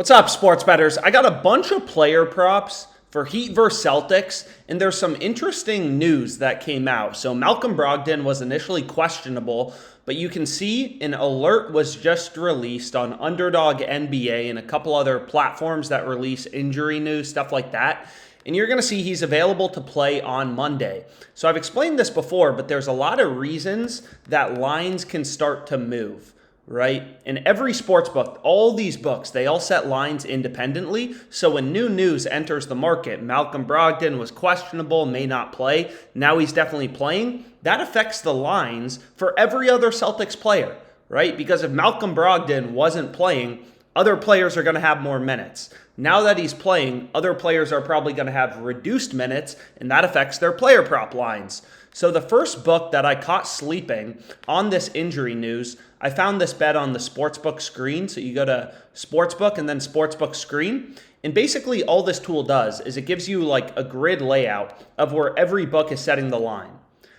What's up, sports bettors? I got a bunch of player props for Heat versus Celtics, and there's some interesting news that came out. So Malcolm Brogdon was initially questionable, but you can see an alert was just released on Underdog NBA and a couple other platforms that release injury news, stuff like that. And you're going to see he's available to play on Monday. So I've explained this before, but there's a lot of reasons that lines can start to move, right? And every sports book, all these books, they all set lines independently. So when new news enters the market, Malcolm Brogdon was questionable, may not play. Now he's definitely playing. That affects the lines for every other Celtics player, right? Because if Malcolm Brogdon wasn't playing, other players are going to have more minutes. Now that he's playing, other players are probably going to have reduced minutes, and that affects their player prop lines. So the first book that I caught sleeping on this injury news, I found this bet on the sportsbook screen. So you go to sportsbook and then sportsbook screen. And basically all this tool does is it gives you like a grid layout of where every book is setting the line.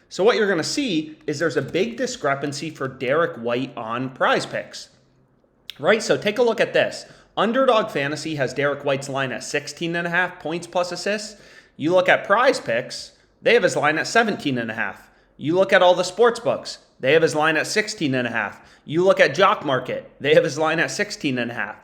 So what you're going to see is there's a big discrepancy for Derek White on PrizePicks, right? So take a look at this. Underdog Fantasy has Derek White's line at 16.5 points plus assists. You look at PrizePicks, they have his line at 17.5. You look at all the sports books, they have his line at 16.5. You look at Jock Market, they have his line at 16.5.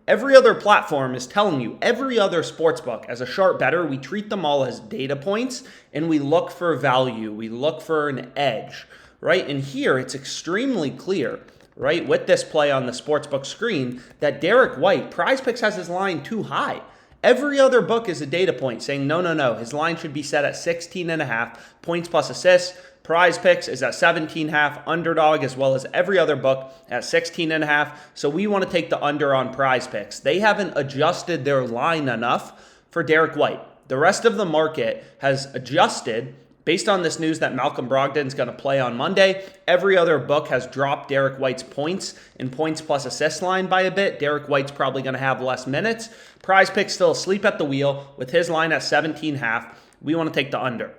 Every other platform is telling you, every other sports book, as a sharp bettor, we treat them all as data points and we look for value. We look for an edge, right? And here it's extremely clear, right, with this play on the sportsbook screen, that Derek White, PrizePicks has his line too high. Every other book is a data point saying, no, his line should be set at 16.5 points plus assists. PrizePicks is at 17.5, Underdog, as well as every other book at 16.5. So we want to take the under on PrizePicks. They haven't adjusted their line enough for Derek White. The rest of the market has adjusted based on this news that Malcolm Brogdon is going to play on Monday. Every other book has dropped Derek White's points and points plus assist line by a bit. Derek White's probably going to have less minutes. PrizePicks still asleep at the wheel with his line at 17.5. We want to take the under,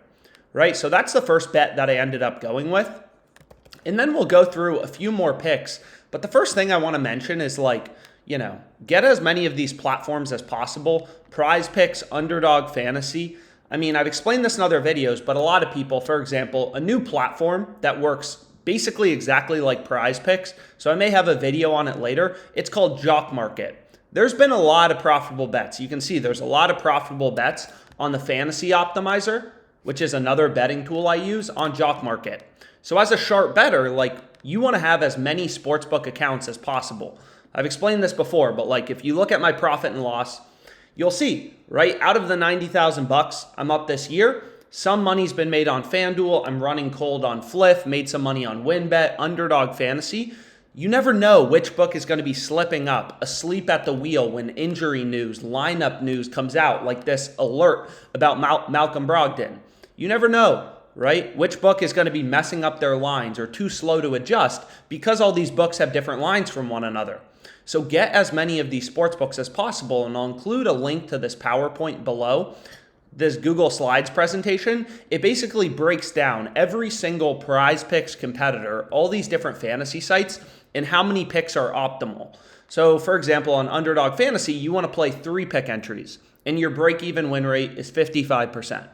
right? So that's the first bet that I ended up going with. And then we'll go through a few more picks. But the first thing I want to mention is get as many of these platforms as possible. PrizePicks, Underdog Fantasy. I mean, I've explained this in other videos, but a lot of people, for example, a new platform that works basically exactly like PrizePicks, so I may have a video on it later, it's called Jock Market. There's been a lot of profitable bets. You can see there's a lot of profitable bets on the Fantasy Optimizer, which is another betting tool I use on Jock Market. So as a sharp bettor, you want to have as many sportsbook accounts as possible. I've explained this before, but if you look at my profit and loss, you'll see, right, out of the $90,000 I'm up this year, some money's been made on FanDuel. I'm running cold on Fliff, made some money on WinBet, Underdog Fantasy. You never know which book is going to be slipping up, asleep at the wheel when injury news, lineup news comes out, like this alert about Malcolm Brogdon. You never know, right, which book is going to be messing up their lines or too slow to adjust because all these books have different lines from one another. So get as many of these sports books as possible, and I'll include a link to this PowerPoint below, this Google Slides presentation. It basically breaks down every single PrizePicks competitor, all these different fantasy sites, and how many picks are optimal. So for example, on Underdog Fantasy, you want to play 3 pick entries, and your break-even win rate is 55%.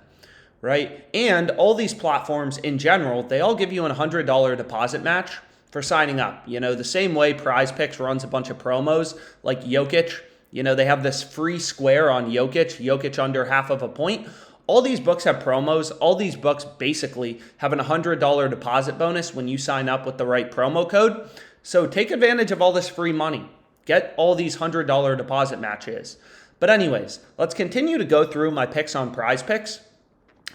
Right? And all these platforms in general, they all give you a $100 deposit match for signing up. The same way PrizePicks runs a bunch of promos like Jokic. They have this free square on Jokic under half of a point. All these books have promos. All these books basically have a $100 deposit bonus when you sign up with the right promo code. So take advantage of all this free money. Get all these $100 deposit matches. But anyways, let's continue to go through my picks on PrizePicks,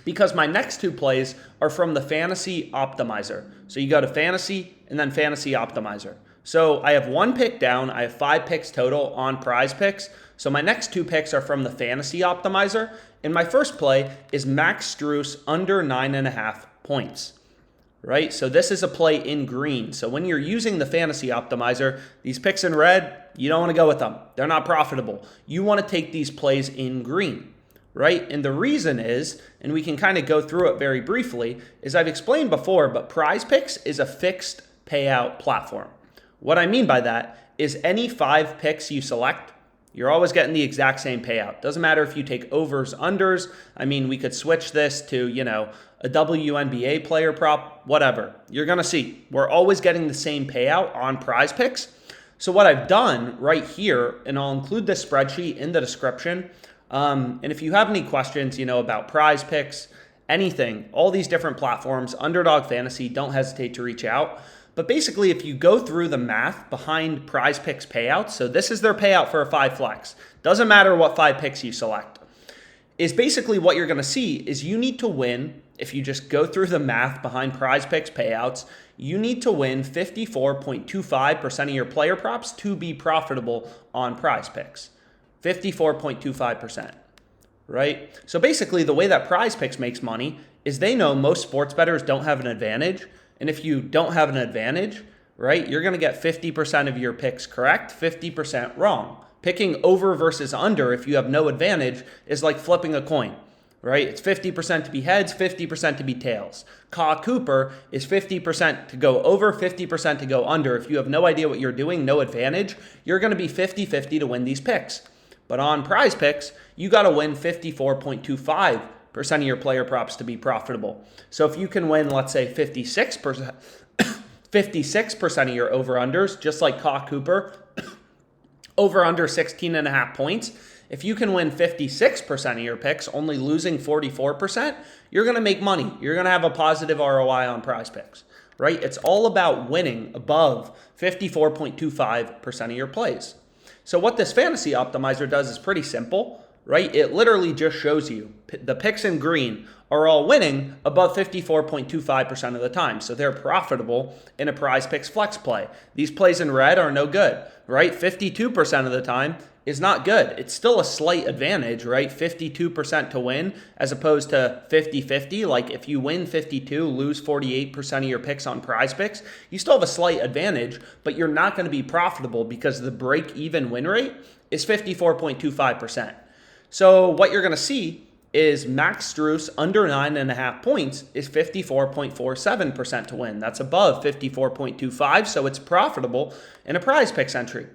because my next 2 plays are from the Fantasy Optimizer. So you go to Fantasy and then Fantasy Optimizer. So I have 1 pick down. I have 5 picks total on PrizePicks. So my next 2 picks are from the Fantasy Optimizer. And my first play is Max Strus under 9.5 points. Right? So this is a play in green. So when you're using the Fantasy Optimizer, these picks in red, you don't want to go with them. They're not profitable. You want to take these plays in green. Right? And the reason is, and we can kind of go through it very briefly, is I've explained before, but PrizePicks is a fixed payout platform. What I mean by that is any 5 picks you select, You're always getting the exact same payout. Doesn't matter if you take overs, unders. I mean, we could switch this to, a WNBA player prop, whatever. You're going to see. We're always getting the same payout on PrizePicks. So what I've done right here, and I'll include this spreadsheet in the description. And if you have any questions, about PrizePicks, anything, all these different platforms, Underdog Fantasy, don't hesitate to reach out. But basically, if you go through the math behind PrizePicks payouts, so this is their payout for a 5 flex. Doesn't matter what 5 picks you select. Is basically what you're going to see is you need to win, if you just go through the math behind PrizePicks payouts, you need to win 54.25% of your player props to be profitable on PrizePicks. 54.25%, right? So basically, the way that PrizePicks makes money is they know most sports bettors don't have an advantage. And if you don't have an advantage, right, you're going to get 50% of your picks correct, 50% wrong. Picking over versus under, if you have no advantage, is like flipping a coin, right? It's 50% to be heads, 50% to be tails. Cooper is 50% to go over, 50% to go under. If you have no idea what you're doing, no advantage, you're going to be 50-50 to win these picks. But on PrizePicks, you got to win 54.25% of your player props to be profitable. So if you can win, let's say 56%, 56% of your over-unders, just like Cooper, over under 16.5 points. If you can win 56% of your picks, only losing 44%, you're going to make money. You're going to have a positive ROI on PrizePicks, right? It's all about winning above 54.25% of your plays. So what this fantasy optimizer does is pretty simple, right? It literally just shows you the picks in green are all winning above 54.25% of the time. So they're profitable in a PrizePicks flex play. These plays in red are no good, right? 52% of the time is not good. It's still a slight advantage, right? 52% to win as opposed to 50-50. Like if you win 52, lose 48% of your picks on PrizePicks, you still have a slight advantage, but you're not going to be profitable because the break-even win rate is 54.25%. So what you're going to see is Max Strus under 9.5 points is 54.47% to win. That's above 54.25, so it's profitable in a PrizePicks entry.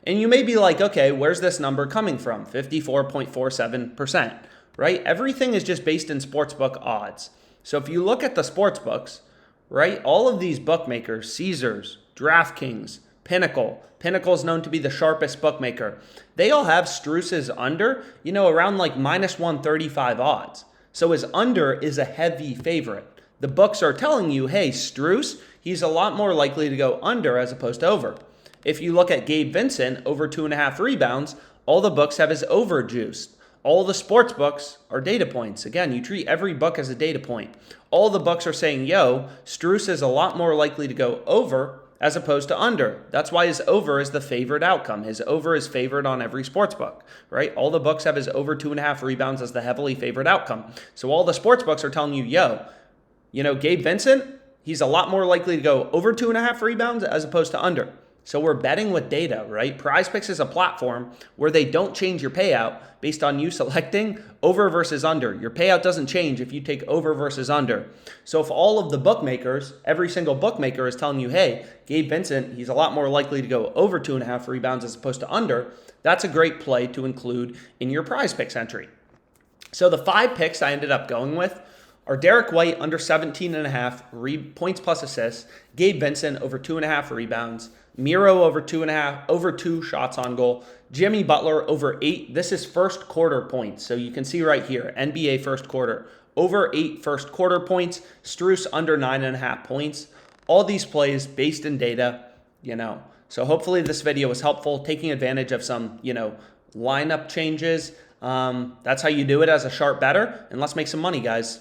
And you may be like, okay, where's this number coming from? 54.47%, right? Everything is just based in sportsbook odds. So if you look at the sportsbooks, right, all of these bookmakers, Caesars, DraftKings, Pinnacle is known to be the sharpest bookmaker. They all have Strus's under, around like minus 135 odds. So his under is a heavy favorite. The books are telling you, hey, Strus, he's a lot more likely to go under as opposed to over. If you look at Gabe Vincent, over 2.5 rebounds, all the books have his over juiced. All the sports books are data points. Again, you treat every book as a data point. All the books are saying, yo, Strus is a lot more likely to go over as opposed to under. That's why his over is the favorite outcome. His over is favored on every sports book, right? All the books have his over 2.5 rebounds as the heavily favored outcome. So all the sports books are telling you, yo, Gabe Vincent, he's a lot more likely to go over 2.5 rebounds as opposed to under. So we're betting with data, right? PrizePicks is a platform where they don't change your payout based on you selecting over versus under. Your payout doesn't change if you take over versus under. So if all of the bookmakers, every single bookmaker is telling you, hey, Gabe Vincent, he's a lot more likely to go over 2.5 rebounds as opposed to under, that's a great play to include in your PrizePicks entry. So the 5 picks I ended up going with are Derek White under 17.5 points plus assists, Gabe Vincent over 2.5 rebounds, Miro over 2.5, over 2 shots on goal, Jimmy Butler over 8. This is first quarter points. So you can see right here, NBA first quarter, over 8 first quarter points, Strus under 9.5 points. All these plays based in data, So hopefully this video was helpful, taking advantage of some, lineup changes. That's how you do it as a sharp bettor. And let's make some money, guys.